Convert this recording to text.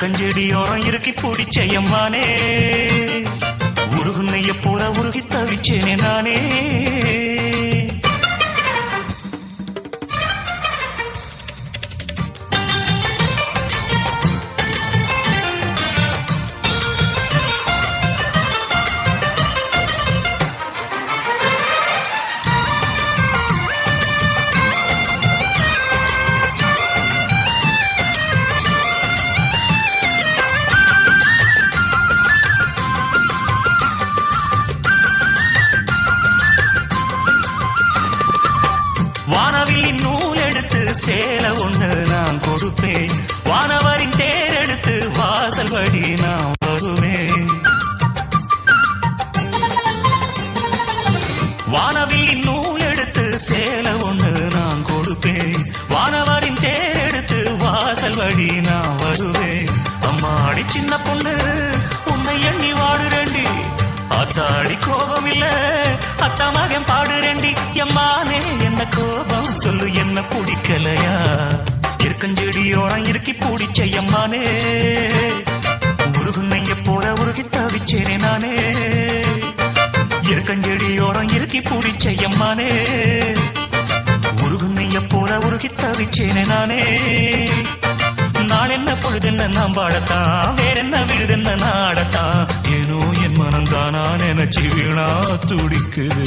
இருக்கஞ்செடியோரம் இறுக்கி பிடிச்சையம்மானே உருகுன்னைய போல உருகி தவிச்சேனே நானே வானவில்லின் நூல் எடுத்து சேல ஒண்ணு நான் கொடுப்பேன் வானவரின் தேர் எடுத்து வாசல் வழி நான் வருவேன் வானவில்லின் நூல் எடுத்து சேல ஒண்ணு நான் கொடுப்பேன் வானவரின் தேர் எடுத்து வாசல் வழி நான் வருவேன் அம்மாடி சின்ன பொண்ணு உன்னை எண்ணி வாடுறேண்டி அத்தாடி கோபம் இல்ல அத்தா மகன் பாடுறேண்டி எம்மானே என்ன கோபம் சொல்லு என்ன பிடிக்கலையா இருக்கஞ்செடியோரம் இறுக்கி பிடிச்ச எம்மானே உருகுன்னைய போல உருகி தவிச்சேனே நானே இருக்கஞ்செடியோரம் இறுக்கி பிடிச்ச எம்மானே உருகுன்னைய போல உருகி தவிச்சேனே நானே நாள் என்ன பொழுதென்ன நாம் பாடத்தான் வேற என்ன விழுதென்ன நாடத்தான் ஏனோ என் மனம் தானா நினைச்சு வீணா துடிக்குது